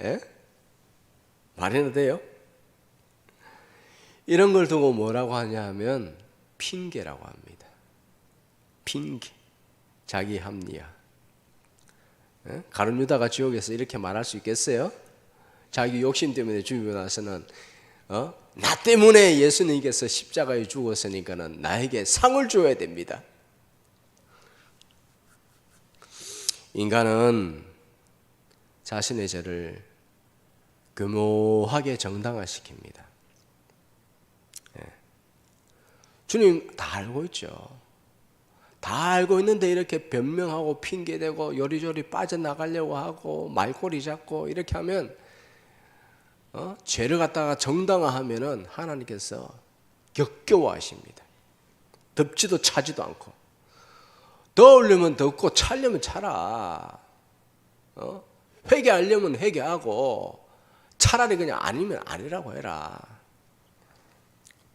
예? 말이나 돼요? 이런 걸 두고 뭐라고 하냐 하면 핑계라고 합니다. 핑계, 자기 합리화. 예? 가룟 유다가 지옥에서 이렇게 말할 수 있겠어요? 자기 욕심 때문에 죽이고 나서는 나 때문에 예수님께서 십자가에 죽었으니까는 나에게 상을 줘야 됩니다. 인간은 자신의 죄를 교묘하게 정당화시킵니다. 예. 주님 다 알고 있죠. 다 알고 있는데 이렇게 변명하고 핑계대고 요리조리 빠져나가려고 하고 말꼬리 잡고 이렇게 하면 죄를 갖다가 정당화하면은 하나님께서 역겨워하십니다. 덮지도 차지도 않고 더우려면 덮고 차려면 차라. 회개하려면 회개하고 차라리 그냥 아니면 아니라고 해라.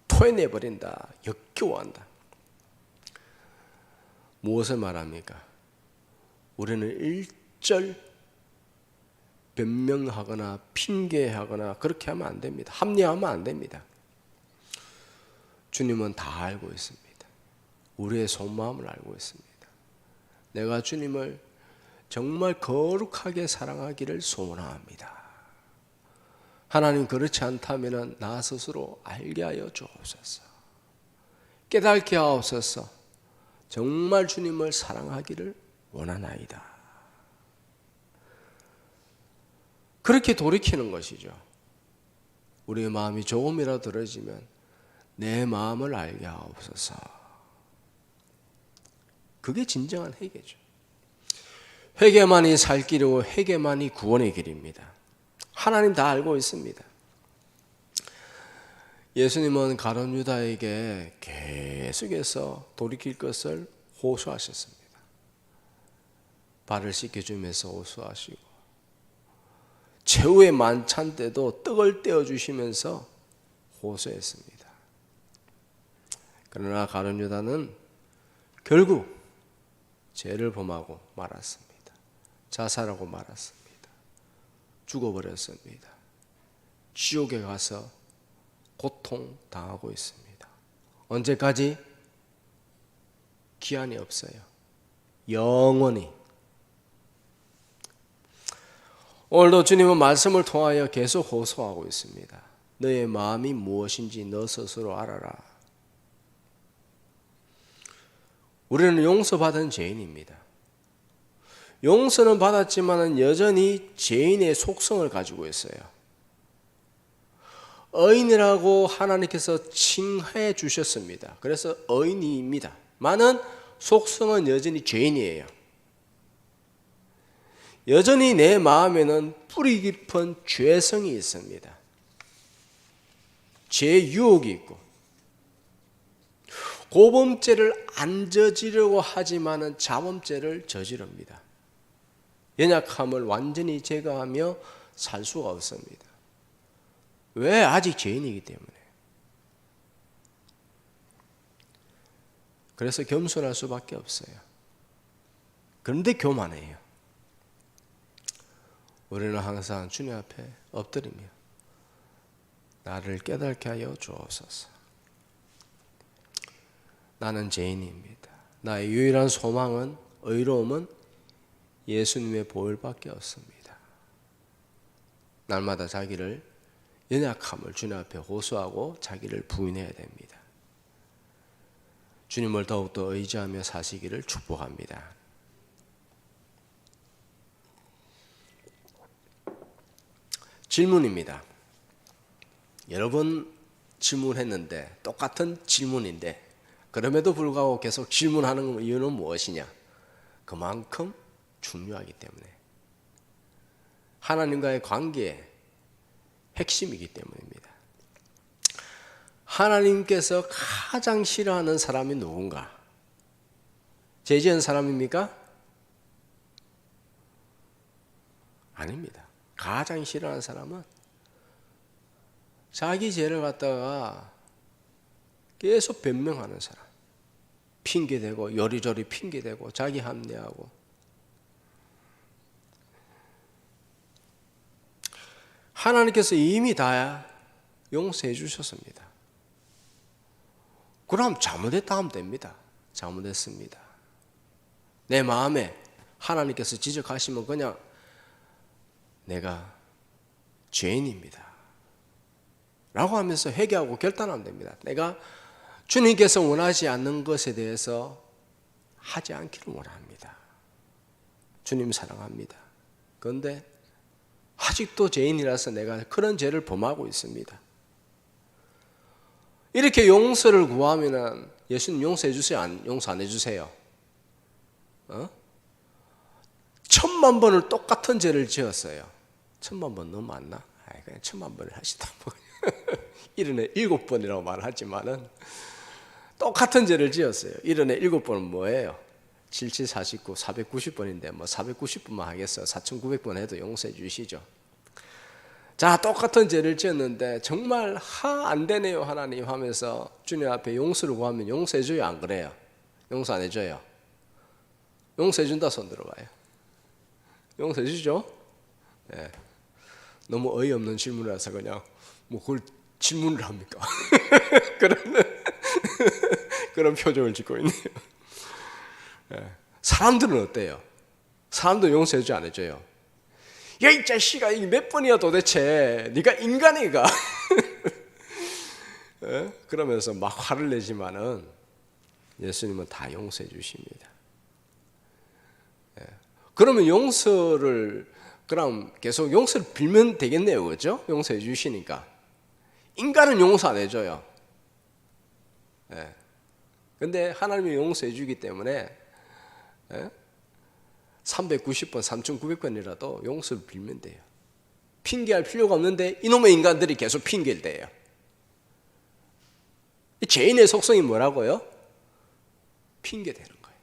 토해내버린다. 역겨워한다. 무엇을 말합니까? 우리는 일절 변명하거나 핑계하거나 그렇게 하면 안 됩니다. 합리화하면 안 됩니다. 주님은 다 알고 있습니다. 우리의 속마음을 알고 있습니다. 내가 주님을 정말 거룩하게 사랑하기를 소원합니다. 하나님 그렇지 않다면 나 스스로 알게 하여 주옵소서. 깨닫게 하옵소서. 정말 주님을 사랑하기를 원하나이다. 그렇게 돌이키는 것이죠. 우리의 마음이 조금이라도 들어지면 내 마음을 알게 하옵소서. 그게 진정한 회개죠. 회개만이 살 길이고 회개만이 구원의 길입니다. 하나님 다 알고 있습니다. 예수님은 가룟 유다에게 계속해서 돌이킬 것을 호소하셨습니다. 발을 씻겨주면서 호소하시고 최후의 만찬 때도 떡을 떼어주시면서 호소했습니다. 그러나 가룟 유다는 결국 죄를 범하고 말았습니다. 자살하고 말았습니다. 죽어버렸습니다. 지옥에 가서 고통당하고 있습니다. 언제까지? 기한이 없어요. 영원히. 오늘도 주님은 말씀을 통하여 계속 호소하고 있습니다. 너의 마음이 무엇인지 너 스스로 알아라. 우리는 용서받은 죄인입니다. 용서는 받았지만 여전히 죄인의 속성을 가지고 있어요. 의인이라고 하나님께서 칭해 주셨습니다. 그래서 의인입니다. 많은 속성은 여전히 죄인이에요. 여전히 내 마음에는 뿌리 깊은 죄성이 있습니다. 죄 유혹이 있고 고범죄를 안 저지르려고 하지만은 자범죄를 저지릅니다. 연약함을 완전히 제거하며 살 수가 없습니다. 왜? 아직 죄인이기 때문에. 그래서 겸손할 수밖에 없어요. 그런데 교만해요. 우리는 항상 주님 앞에 엎드리며 나를 깨닫게 하여 주옵소서. 나는 죄인입니다. 나의 유일한 소망은, 의로움은 예수님의 보혈밖에 없습니다. 날마다 자기를 연약함을 주님 앞에 호소하고 자기를 부인해야 됩니다. 주님을 더욱더 의지하며 사시기를 축복합니다. 질문입니다. 여러 번 질문했는데 똑같은 질문인데 그럼에도 불구하고 계속 질문하는 이유는 무엇이냐? 그만큼 중요하기 때문에, 하나님과의 관계의 핵심이기 때문입니다. 하나님께서 가장 싫어하는 사람이 누군가? 죄 지은 사람입니까? 아닙니다. 가장 싫어하는 사람은 자기 죄를 갖다가 계속 변명하는 사람, 핑계대고 요리조리 핑계대고 자기 합리하고. 하나님께서 이미 다 용서해 주셨습니다. 그럼 잘못했다 하면 됩니다. 잘못했습니다. 내 마음에 하나님께서 지적하시면 그냥 내가 죄인입니다 라고 하면서 회개하고 결단하면 됩니다. 내가 주님께서 원하지 않는 것에 대해서 하지 않기를 원합니다. 주님 사랑합니다. 그런데 아직도 죄인이라서 내가 그런 죄를 범하고 있습니다. 이렇게 용서를 구하면 예수님 용서해 주세요? 용서 안 해주세요? 1000만 번을 똑같은 죄를 지었어요. 1000만 번 너무 많나? 그냥 1000만 번을 하시다 뭐. 1년에 7번이라고 말하지만은 똑같은 죄를 지었어요. 1년에 7번은 뭐예요? 77, 49, 490번인데 뭐 490번만 하겠어요. 4900번 해도 용서해 주시죠. 자, 똑같은 죄를 지었는데 정말 안 되네요 하나님 하면서 주님 앞에 용서를 구하면 용서해 줘요? 안 그래요? 용서 안 해줘요? 용서해 준다 손 들어봐요. 용서해 주죠? 네. 너무 어이없는 질문이라서 그냥 뭐 그걸 질문을 합니까? 그런 표정을 짓고 있네요. 네. 사람들은 어때요? 사람도 용서해 줘 안 해줘요? 야, 이 자식아, 이게 몇 번이야 도대체? 네가 인간이가? 네? 그러면서 막 화를 내지만은 예수님은 다 용서해 주십니다. 네. 그러면 용서를 그럼 계속 용서를 빌면 되겠네요, 그렇죠? 용서해 주시니까. 인간은 용서 안 해줘요. 네. 근데 하나님이 용서해 주기 때문에 390번, 3900번이라도 용서를 빌면 돼요. 핑계할 필요가 없는데 이놈의 인간들이 계속 핑계를 대요. 죄인의 속성이 뭐라고요? 핑계대는 거예요.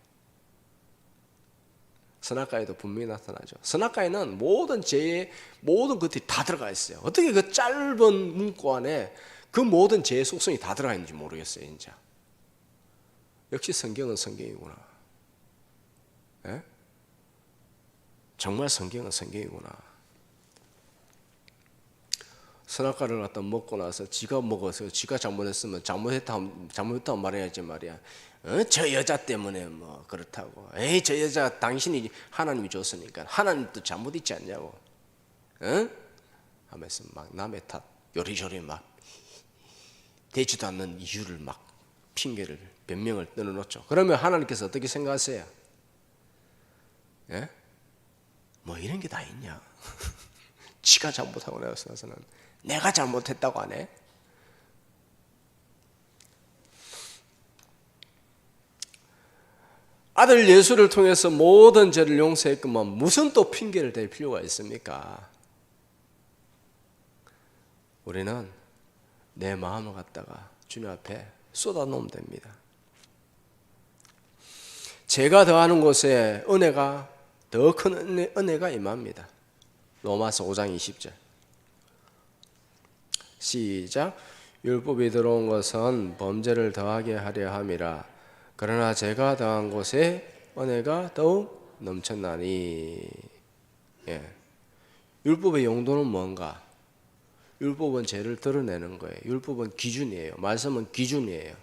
선악과에도 분명히 나타나죠. 선악과에는 모든 죄의 모든 것들이 다 들어가 있어요. 어떻게 그 짧은 문구 안에 그 모든 죄의 속성이 다 들어가 있는지 모르겠어요, 진짜. 역시 성경은 성경이구나. 예? 정말 성경은 성경이구나. 선악과를 갖다 먹고 나서 지가 먹어서 지가 잘못했으면 잘못했다고 말해야지 말이야. 저 여자 때문에 뭐 그렇다고. 에이, 저 여자 당신이 하나님이 줬으니까 하나님도 잘못 있지 않냐고. 하면서 막 남의 탓 요리조리 막 되지도 않는 이유를 막 핑계를 변명을 떠놓죠. 그러면 하나님께서 어떻게 생각하세요? 예? 뭐 이런 게 다 있냐? 지가 잘못하고 나서는 내가 잘못했다고 하네. 아들 예수를 통해서 모든 죄를 용서했구만 무슨 또 핑계를 댈 필요가 있습니까? 우리는 내 마음을 갖다가 주님 앞에 쏟아놓으면 됩니다. 죄가 더하는 곳에 은혜가 더 큰 은혜가 임합니다. 로마서 5장 20절. 시작. 율법이 들어온 것은 범죄를 더하게 하려 함이라. 그러나 제가 더한 곳에 은혜가 더욱 넘쳤나니. 예. 율법의 용도는 뭔가? 율법은 죄를 드러내는 거예요. 율법은 기준이에요. 말씀은 기준이에요.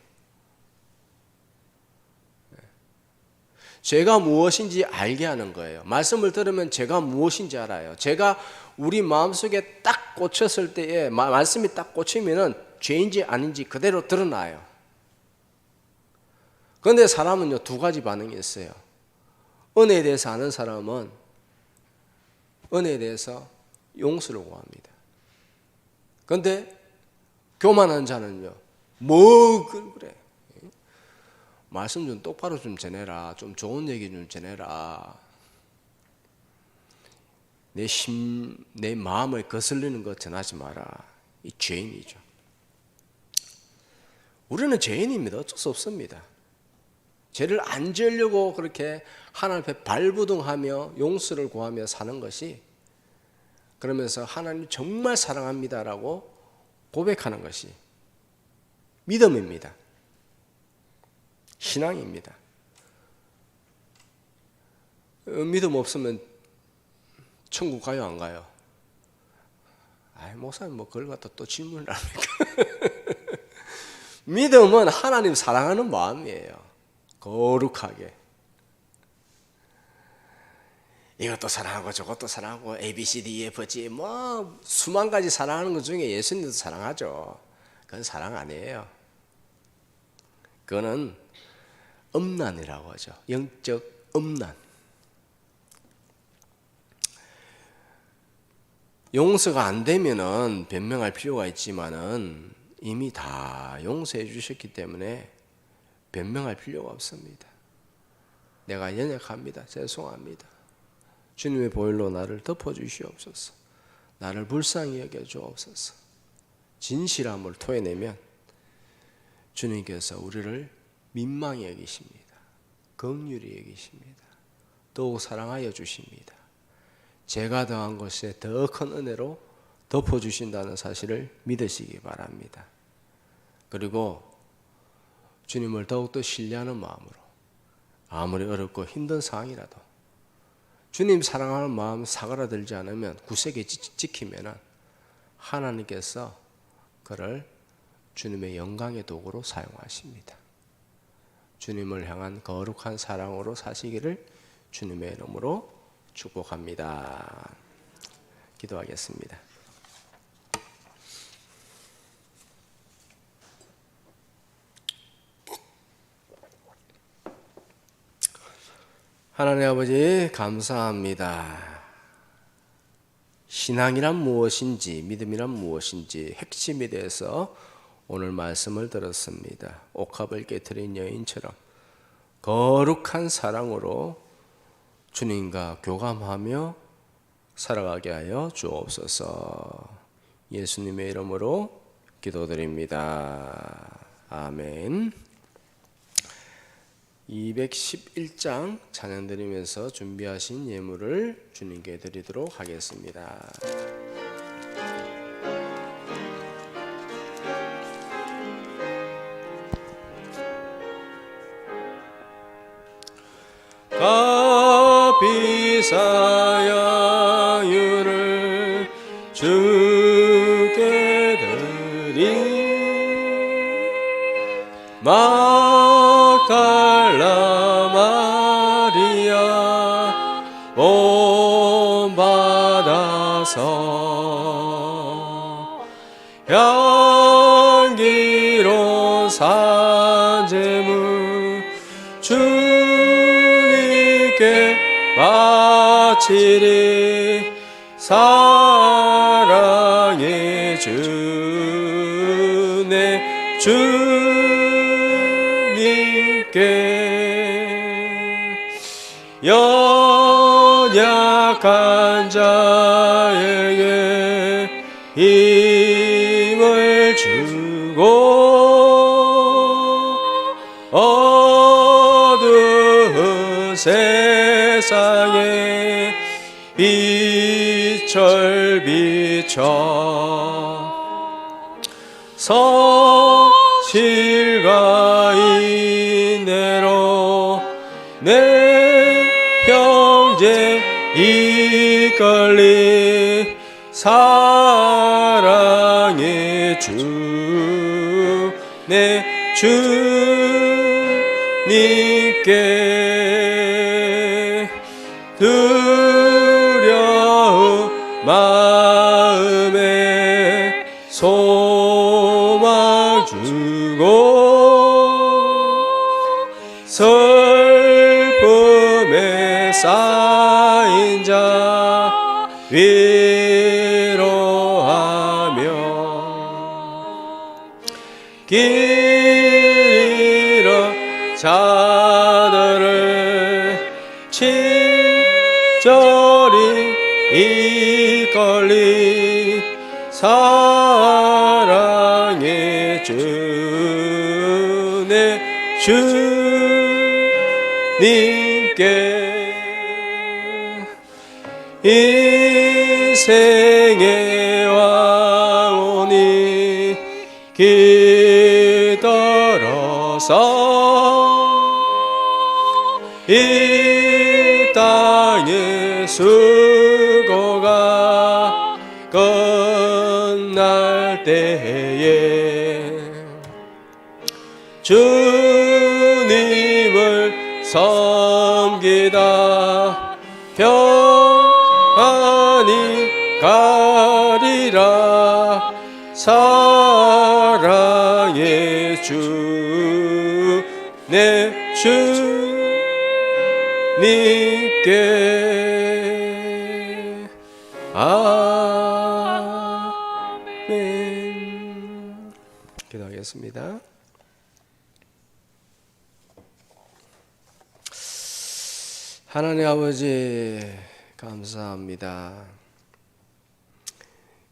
죄가 무엇인지 알게 하는 거예요. 말씀을 들으면 죄가 무엇인지 알아요. 죄가 우리 마음속에 딱 꽂혔을 때에, 말씀이 딱 꽂히면은 죄인지 아닌지 그대로 드러나요. 그런데 사람은요, 두 가지 반응이 있어요. 은혜에 대해서 아는 사람은 은혜에 대해서 용서를 구합니다. 그런데 교만한 자는요, 뭐 그래, 말씀 좀 똑바로 좀 전해라, 좀 좋은 얘기 좀 전해라, 내 마음을 거슬리는 것 전하지 마라. 이 죄인이죠. 우리는 죄인입니다. 어쩔 수 없습니다. 죄를 안 지으려고 그렇게 하나님 앞에 발부둥하며 용서를 구하며 사는 것이, 그러면서 하나님 정말 사랑합니다라고 고백하는 것이 믿음입니다. 신앙입니다. 믿음 없으면 천국 가요, 안 가요? 아이, 목사님 뭐 그걸 갖다 또 질문을 합니까? 믿음은 하나님 사랑하는 마음이에요. 거룩하게. 이것도 사랑하고 저것도 사랑하고 A, B, C, D, E, F, G 뭐 수만 가지 사랑하는 것 중에 예수님도 사랑하죠. 그건 사랑 아니에요. 그거는 음란이라고 하죠. 영적 음란. 용서가 안 되면은 변명할 필요가 있지만은 이미 다 용서해 주셨기 때문에 변명할 필요가 없습니다. 내가 연약합니다. 죄송합니다. 주님의 보혈로 나를 덮어주시옵소서. 나를 불쌍히 여겨주옵소서. 진실함을 토해내면 주님께서 우리를 민망히 여기십니다. 긍휼히 여기십니다. 더욱 사랑하여 주십니다. 제가 더한 것에 더 큰 은혜로 덮어주신다는 사실을 믿으시기 바랍니다. 그리고 주님을 더욱더 신뢰하는 마음으로 아무리 어렵고 힘든 상황이라도 주님 사랑하는 마음 사그라들지 않으면 굳세게 지키면 하나님께서 그를 주님의 영광의 도구로 사용하십니다. 주님을 향한 거룩한 사랑으로 사시기를 주님의 이름으로 축복합니다. 기도하겠습니다. 하나님 아버지, 감사합니다. 신앙이란 무엇인지, 믿음이란 무엇인지 핵심에 대해서 오늘 말씀을 들었습니다. 옥합을 깨트린 여인처럼 거룩한 사랑으로 주님과 교감하며 살아가게 하여 주옵소서. 예수님의 이름으로 기도드립니다. 아멘. 211장 찬양 드리면서 준비하신 예물을 주님께 드리도록 하겠습니다. 값비싸양유를 주께 드리 막달라 마리아 본받아서 향기로운 산제물 주님께 바치리 사랑해 주네 주님께 연약한 자에게 힘을 주고 어두운 세상에 빛을 빛을 비춰 성실과 인내로 내 형제 이끌리 사랑의 주 내 주님께 두려움 마음에 소망 주고 슬픔에 쌓인 자 위로하며 길 잃어 자들을 친절히 이끌리 사랑의 주 내 주님께 인생의 왕원이 기다려서 이 땅의 수고가 끝날 때에 주님을 섬기다 평안히 가리라 사랑의 주 내 주님께 아멘. 기도하겠습니다. 하나님 아버지 감사합니다.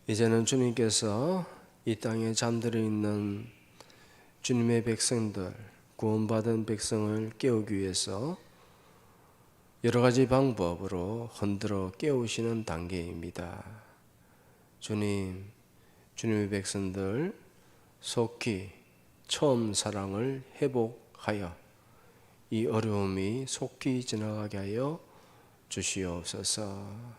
이제는 주님께서 이 땅에 잠들어 있는 주님의 백성들, 구원받은 백성을 깨우기 위해서 여러 가지 방법으로 흔들어 깨우시는 단계입니다. 주님, 주님의 백성들 속히 처음 사랑을 회복하여 이 어려움이 속히 지나가게 하여 주시옵소서.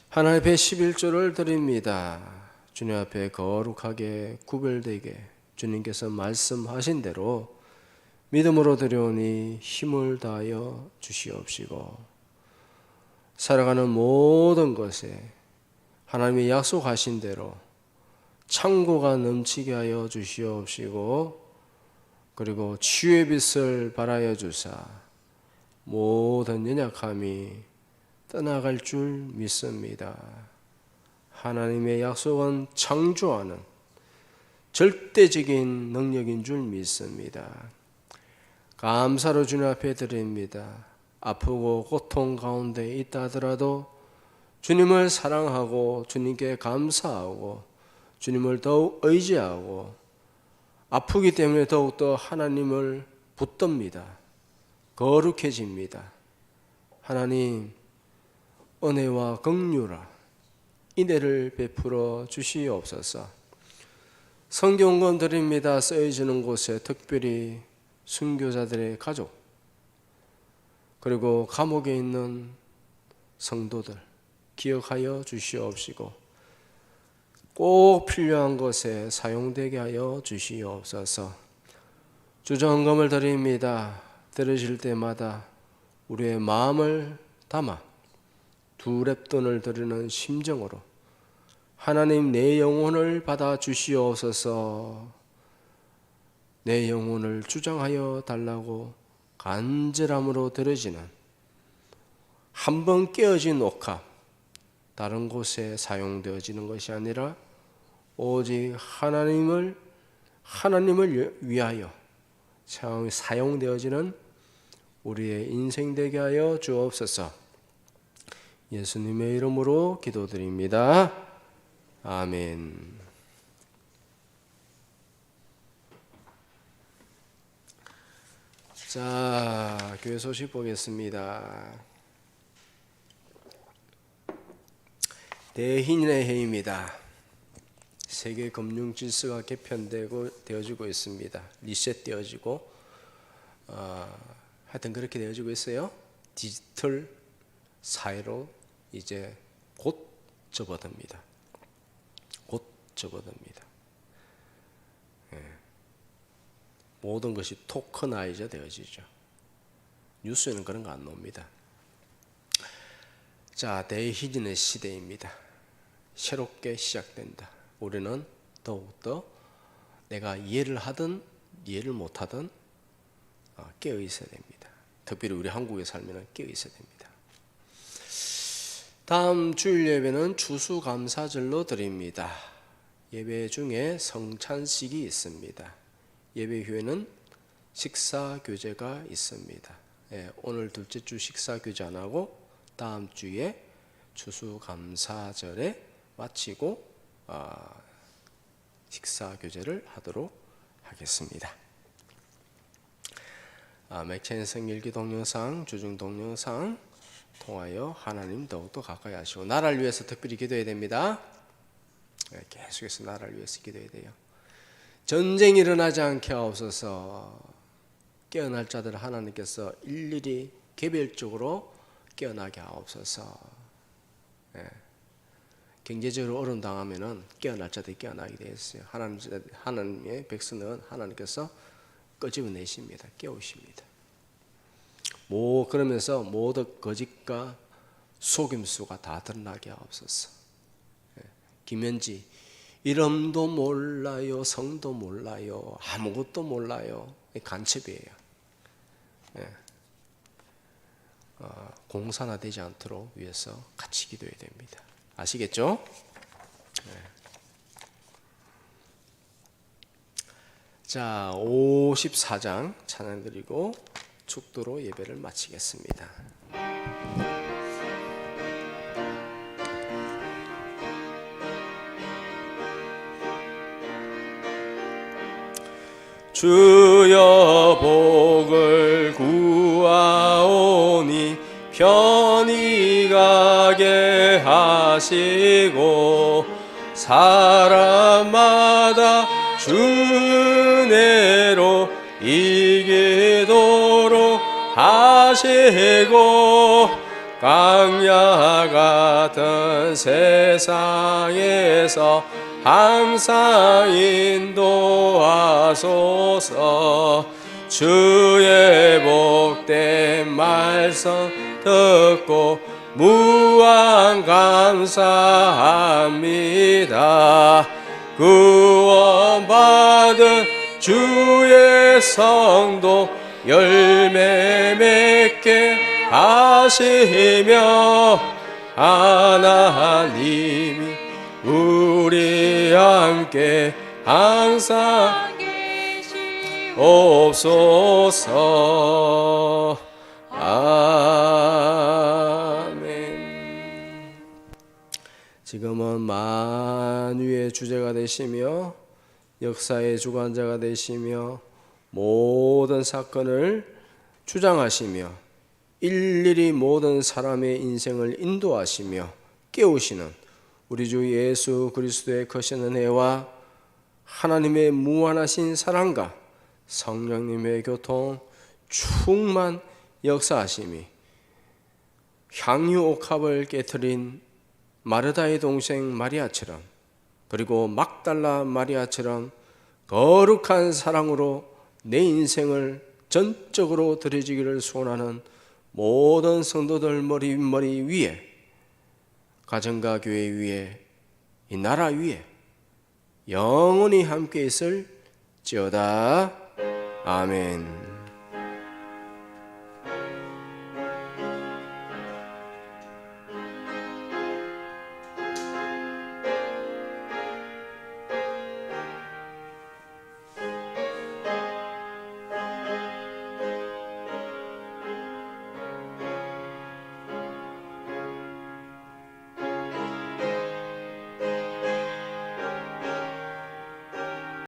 하나님 앞에 11조를 드립니다. 주님 앞에 거룩하게 구별되게 주님께서 말씀하신 대로 믿음으로 드려오니 힘을 다하여 주시옵시고 살아가는 모든 것에 하나님이 약속하신 대로 창고가 넘치게 하여 주시옵시고 그리고 치유의 빛을 발하여 주사 모든 연약함이 떠나갈 줄 믿습니다. 하나님의 약속은 창조하는 절대적인 능력인 줄 믿습니다. 감사로 주님 앞에 드립니다. 아프고 고통 가운데 있다 하더라도 주님을 사랑하고 주님께 감사하고 주님을 더욱 의지하고 아프기 때문에 더욱더 하나님을 붙듭니다. 거룩해집니다. 하나님 은혜와 긍휼과 인애를 베풀어 주시옵소서. 성경권 드립니다. 쓰여지는 곳에 특별히 순교자들의 가족 그리고 감옥에 있는 성도들 기억하여 주시옵시고 꼭 필요한 것에 사용되게 하여 주시옵소서. 주정금을 드립니다. 들으실 때마다 우리의 마음을 담아 두 렙돈을 드리는 심정으로 하나님 내 영혼을 받아 주시옵소서. 내 영혼을 주장하여 달라고 간절함으로 드려지는 한 번 깨어진 옥합 다른 곳에 사용되어지는 것이 아니라 오직 하나님을 위하여 사용되어지는 우리의 인생 되게 하여 주옵소서. 예수님의 이름으로 기도드립니다. 아멘. 자, 교회 소식 보겠습니다. 대희인의 해입니다. 세계 금융 질서가 개편되고 되어지고 있습니다. 리셋되어지고 하여튼 그렇게 되어지고 있어요. 디지털 사회로 이제 곧 접어듭니다. 곧 접어듭니다. 모든 것이 토커나이저 되어지죠. 뉴스에는 그런 거 안 나옵니다. 자, 대희진의 시대입니다. 새롭게 시작된다. 우리는 더욱더 내가 이해를 하든 이해를 못하든 깨어 있어야 됩니다. 특별히 우리 한국에 살면 깨어 있어야 됩니다. 다음 주일 예배는 추수감사절로 드립니다. 예배 중에 성찬식이 있습니다. 예배 후에는 식사교제가 있습니다. 오늘 둘째 주 식사교제 안 하고 다음 주에 추수감사절에 마치고 식사교제를 하도록 하겠습니다. 맥체인 성일기 동영상, 주중 동영상 통하여 하나님 더욱더 가까이 하시고 나라를 위해서 특별히 기도해야 됩니다. 계속해서 나라를 위해서 기도해야 돼요. 전쟁이 일어나지 않게 하옵소서. 깨어날 자들 하나님께서 일일이 개별적으로 깨어나게 하옵소서. 경제적으로 어려움 당하면은 깨어날 자들이 깨어나게 되어 있어요. 하나님의 백성은 하나님께서 끄집어내십니다. 깨우십니다. 그러면서 모든 거짓과 속임수가 다 드러나게 하옵소서. 김현지 이름도 몰라요, 성도 몰라요, 아무것도 몰라요. 간첩이에요. 공산화되지 않도록 위해서 같이 기도해야 됩니다. 아시겠죠? 자, 54장 찬양 드리고 축도로 예배를 마치겠습니다. 주여 복을 구하오니 편히 가게 하시고 사람마다 주 은혜로 이기도록 하시고 광야 같은 세상에서 항상 인도하소서. 주의 복된 말씀 듣고 무한 감사합니다. 구원받은 주의 성도 열매 맺게 하시며 하나님이 우리 함께 항상 옵소서. 아멘. 지금은 만유의 주제가 되시며 역사의 주관자가 되시며 모든 사건을 주장하시며 일일이 모든 사람의 인생을 인도하시며 깨우시는 우리 주 예수 그리스도의 크신 은혜와 하나님의 무한하신 사랑과 성령님의 교통 충만 역사하심이 향유옥합을 깨트린 마르다의 동생 마리아처럼 그리고 막달라 마리아처럼 거룩한 사랑으로 내 인생을 전적으로 드려지기를 소원하는 모든 성도들 머리 위에 가정과 교회 위에 이 나라 위에 영원히 함께 있을지어다. 아멘.